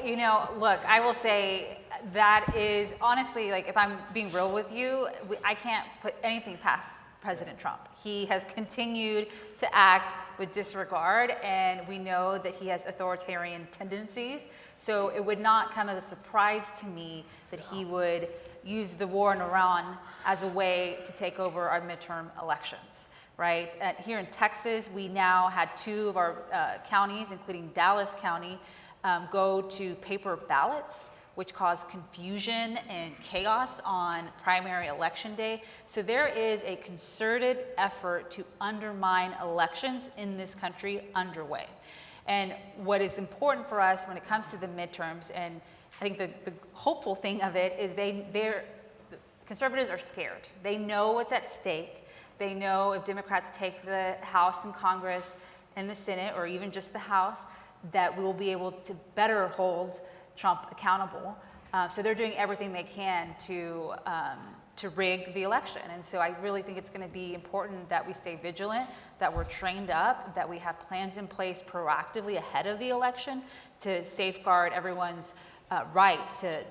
look, I will say that is honestly, like, if I'm being real with you, I can't put anything past President Trump. He has continued to act with disregard, and we know that he has authoritarian tendencies. So it would not come as a surprise to me that he would use the war in Iran as a way to take over our midterm elections, right? Here in Texas, we now had 2 of our counties, including Dallas County, go to paper ballots, which caused confusion and chaos on primary election day. So there is a concerted effort to undermine elections in this country underway. And what is important for us when it comes to the midterms, and I think the hopeful thing of it is conservatives are scared. They know what's at stake. They know if Democrats take the House and Congress and the Senate, or even just the House, that we will be able to better hold Trump accountable. So they're doing everything they can to rig the election. And so I really think it's going to be important that we stay vigilant, that we're trained up, that we have plans in place proactively ahead of the election to safeguard everyone's right to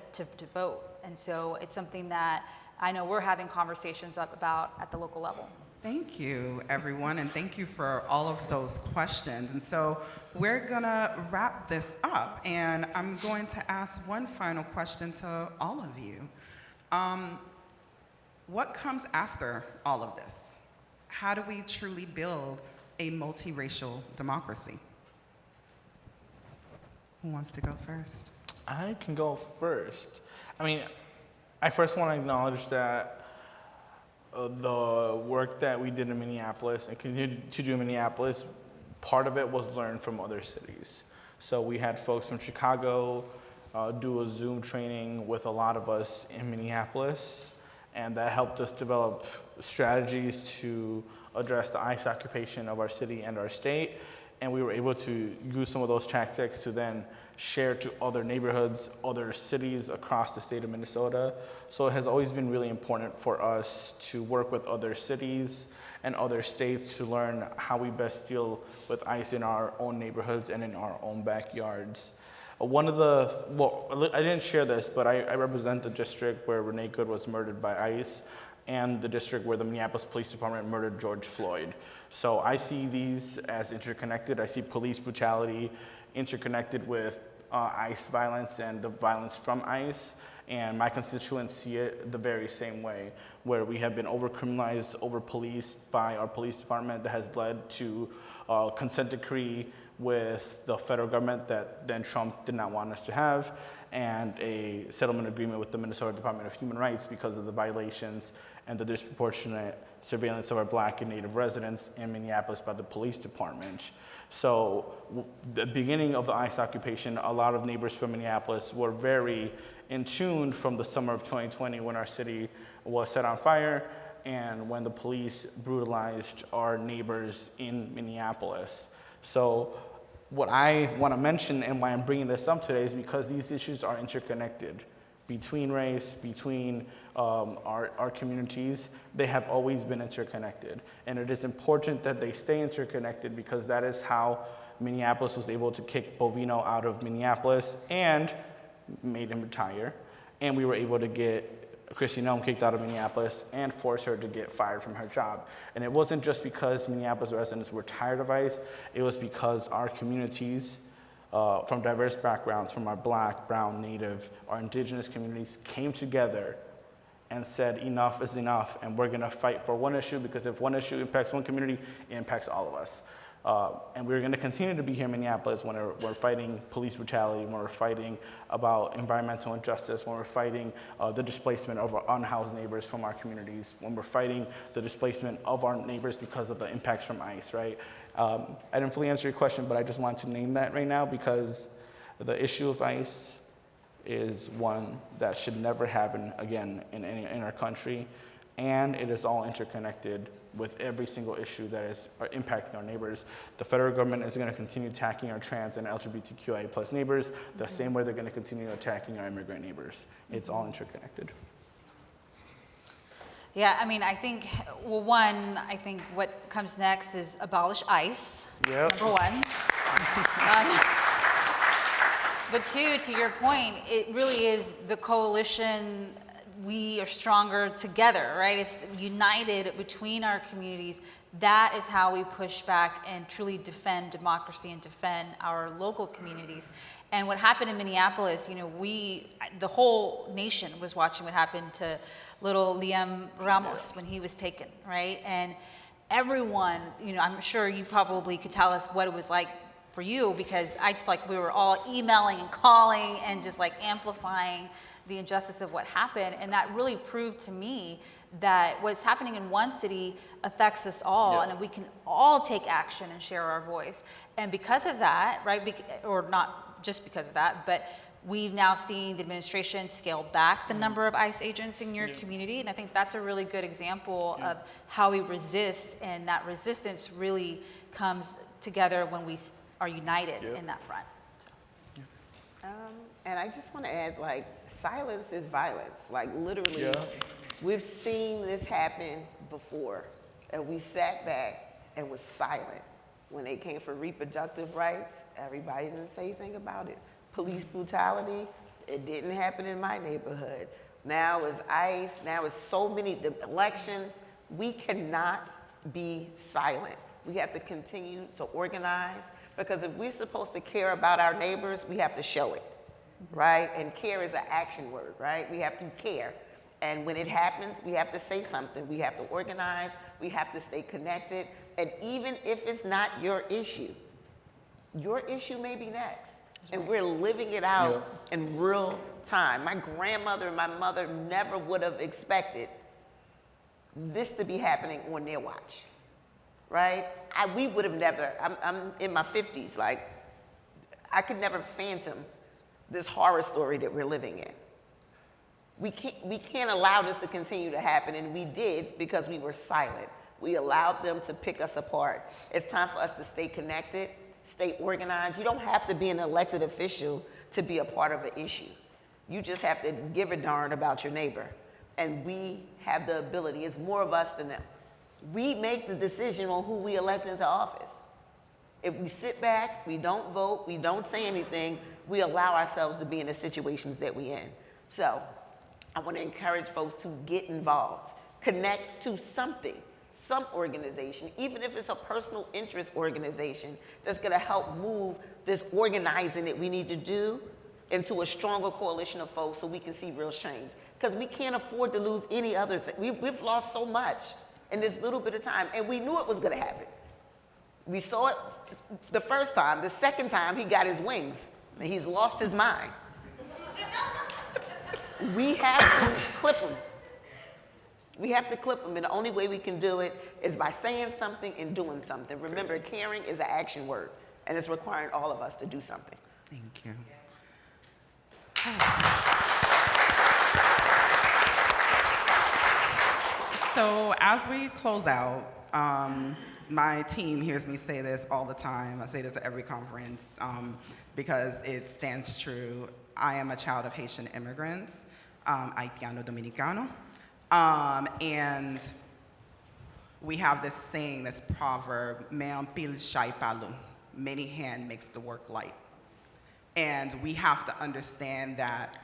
vote. And so it's something that I know we're having conversations about at the local level. Thank you, everyone, and thank you for all of those questions. And so we're gonna wrap this up, and I'm going to ask one final question to all of you. What comes after all of this? How do we truly build a multiracial democracy? Who wants to go first? I can go first. I mean, I first want to acknowledge that the work that we did in Minneapolis and continue to do in Minneapolis, part of it was learned from other cities. So we had folks from Chicago do a Zoom training with a lot of us in Minneapolis, and that helped us develop strategies to address the ICE occupation of our city and our state. And we were able to use some of those tactics to then share to other neighborhoods, other cities across the state of Minnesota. So it has always been really important for us to work with other cities and other states to learn how we best deal with ICE in our own neighborhoods and in our own backyards. I didn't share this, but I represent the district where Renee Good was murdered by ICE and the district where the Minneapolis Police Department murdered George Floyd. So I see these as interconnected. I see police brutality interconnected with ICE violence and the violence from ICE. And my constituents see it the very same way, where we have been over-criminalized, over-policed by our police department that has led to a consent decree with the federal government that then Trump did not want us to have, and a settlement agreement with the Minnesota Department of Human Rights because of the violations and the disproportionate surveillance of our Black and Native residents in Minneapolis by the police department. So the beginning of the ICE occupation, a lot of neighbors from Minneapolis were very in tune from the summer of 2020 when our city was set on fire and when the police brutalized our neighbors in Minneapolis. So what I want to mention and why I'm bringing this up today is because these issues are interconnected between race, between our communities. They have always been interconnected. And it is important that they stay interconnected because that is how Minneapolis was able to kick Bovino out of Minneapolis and made him retire. And we were able to get Kristi Noem kicked out of Minneapolis and force her to get fired from her job. And it wasn't just because Minneapolis residents were tired of ICE, it was because our communities from diverse backgrounds, from our Black, Brown, Native, our indigenous communities came together and said enough is enough, and we're gonna fight for one issue, because if one issue impacts one community, it impacts all of us. And we're gonna continue to be here in Minneapolis when we're fighting police brutality, when we're fighting about environmental injustice, when we're fighting the displacement of our unhoused neighbors from our communities, when we're fighting the displacement of our neighbors because of the impacts from ICE, right? I didn't fully answer your question, but I just wanted to name that right now because the issue of ICE is one that should never happen again in our country, and it is all interconnected with every single issue that is impacting our neighbors. The federal government is going to continue attacking our trans and LGBTQIA plus neighbors the same way they're going to continue attacking our immigrant neighbors. It's all interconnected. Yeah, I mean, I think, well, one, I think what comes next is abolish ICE, Yep. number one. But two, to your point, it really is the coalition. We are stronger together, right? It's united between our communities. That is how we push back and truly defend democracy and defend our local communities. And what happened in Minneapolis, you know, the whole nation was watching what happened to little Liam Ramos when he was taken, right? And everyone, you know, I'm sure you probably could tell us what it was like for you, because I just like we were all emailing and calling and just like amplifying the injustice of what happened. And that really proved to me that what's happening in one city affects us all, and we can all take action and share our voice. And because of that, right, or not just because of that, but we've now seen the administration scale back the number of ICE agents in your community, and I think that's a really good example of how we resist, and that resistance really comes together when we are united in that front. And I just want to add, like, silence is violence. Like, literally, we've seen this happen before, and we sat back and was silent. When they came for reproductive rights, everybody didn't say anything about it. Police brutality, it didn't happen in my neighborhood. Now it's ICE, now it's so many elections. We cannot be silent. We have to continue to organize, because if we're supposed to care about our neighbors, we have to show it, right? And care is an action word, right? We have to care. And when it happens, we have to say something. We have to organize, we have to stay connected. And even if it's not your issue may be next. And we're living it out in real time. My grandmother and my mother never would have expected this to be happening on their watch, right? We would have never, I'm in my 50s, like, I could never phantom this horror story that we're living in. We can't allow this to continue to happen, and we did because we were silent. We allowed them to pick us apart. It's time for us to stay connected, stay organized. You don't have to be an elected official to be a part of an issue. You just have to give a darn about your neighbor. And we have the ability, it's more of us than them. We make the decision on who we elect into office. If we sit back, we don't vote, we don't say anything, we allow ourselves to be in the situations that we're in. So I want to encourage folks to get involved, connect to something, some organization, even if it's a personal interest organization that's going to help move this organizing that we need to do into a stronger coalition of folks so we can see real change. Because we can't afford to lose any other thing. We've lost so much in this little bit of time, and we knew it was going to happen. We saw it the first time. The second time, he got his wings, and he's lost his mind. We have to clip him. We have to clip them, and the only way we can do it is by saying something and doing something. Remember, caring is an action word, and it's requiring all of us to do something. Thank you. So as we close out, my team hears me say this all the time. I say this at every conference because it stands true. I am a child of Haitian immigrants, Haitiano Dominicano. And we have this saying, this proverb, "Me'en pile shai palu," many hand makes the work light. And we have to understand that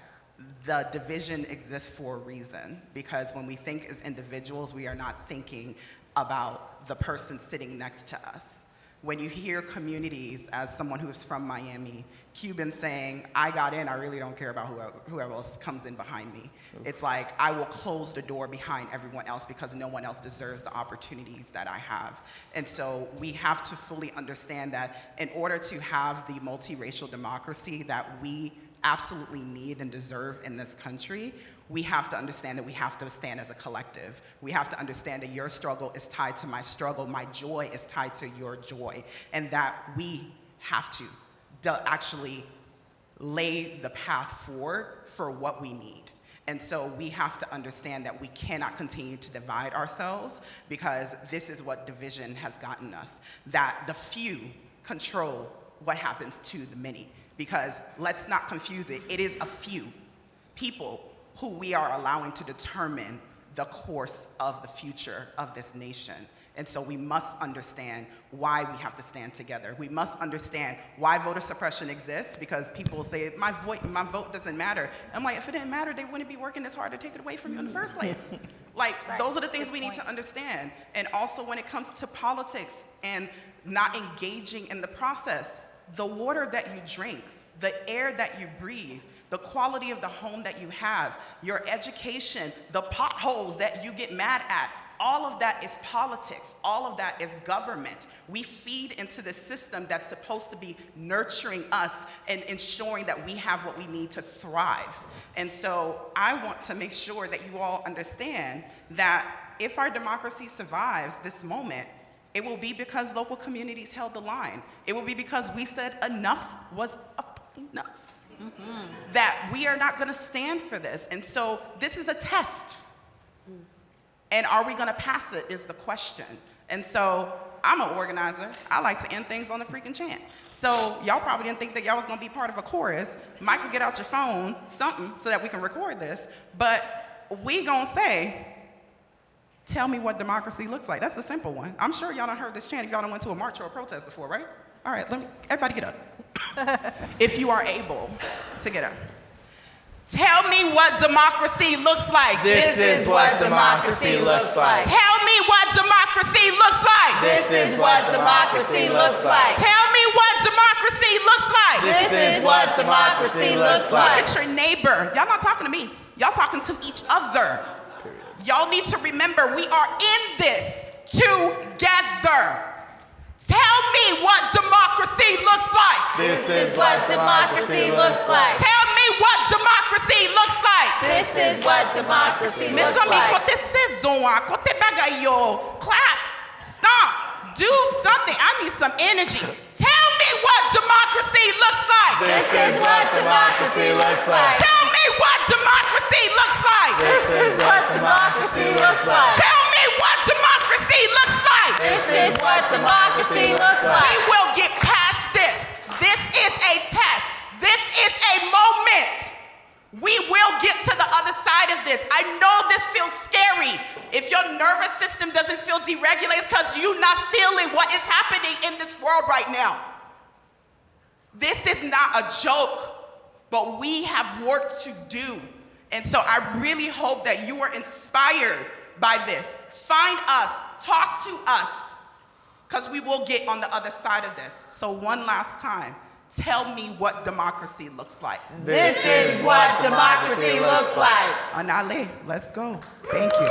the division exists for a reason, because when we think as individuals, we are not thinking about the person sitting next to us. When you hear communities, as someone who's from Miami, Cubans saying, "I got in, I really don't care about whoever else comes in behind me." It's like, I will close the door behind everyone else because no one else deserves the opportunities that I have. And so we have to fully understand that in order to have the multiracial democracy that we absolutely need and deserve in this country, we have to understand that we have to stand as a collective. We have to understand that your struggle is tied to my struggle, my joy is tied to your joy, and that we have to actually lay the path forward for what we need. And so we have to understand that we cannot continue to divide ourselves, because this is what division has gotten us, that the few control what happens to the many. Because let's not confuse it, it is a few people who we are allowing to determine the course of the future of this nation. And so we must understand why we have to stand together. We must understand why voter suppression exists, because people say, my vote doesn't matter. I'm like, if it didn't matter, they wouldn't be working this hard to take it away from you in the first place. Like, those are the things we need to understand. And also when it comes to politics and not engaging in the process, the water that you drink, the air that you breathe, the quality of the home that you have, your education, the potholes that you get mad at, All of that is politics. All of that is government. We feed into the system that's supposed to be nurturing us and ensuring that we have what we need to thrive. And so I want to make sure that you all understand that if our democracy survives this moment, it will be because local communities held the line. It will be because we said enough was enough. That we are not going to stand for this. And so this is a test. And are we going to pass it is the question. And so I'm an organizer. I like to end things on a freaking chant. So y'all probably didn't think that y'all was going to be part of a chorus. Michael, get out your phone, something, so that we can record this. But we going to say, tell me what democracy looks like. That's a simple one. I'm sure y'all done heard this chant if y'all done went to a march or a protest before, right? All right, everybody get up. If you are able to get up. Tell me what democracy looks like. This is what democracy looks like. Tell me what democracy looks like. This is what democracy looks like. Tell me what democracy looks like. This is what democracy looks like. Look at your neighbor. Y'all not talking to me. Y'all talking to each other. Y'all need to remember we are in this together. Tell me what democracy looks like. This is what democracy looks like. Tell me what democracy looks like. This is what democracy looks like. Clap, stomp, do something. I need some energy. Tell me what democracy looks like. This is what democracy looks like. Tell me what democracy looks like. This is what democracy looks like. Tell me what democracy looks like. This is what democracy looks like. We will get past this. This is a test. This is a moment. We will get to the other side of this. I know this feels scary. If your nervous system doesn't feel deregulated, it's because you're not feeling what is happening in this world right now. This is not a joke, but we have work to do. And so I really hope that you are inspired by this. Find us, talk to us, because we will get on the other side of this. So one last time. Tell me what democracy looks like. This is what democracy looks like. Anale, let's go. Thank you.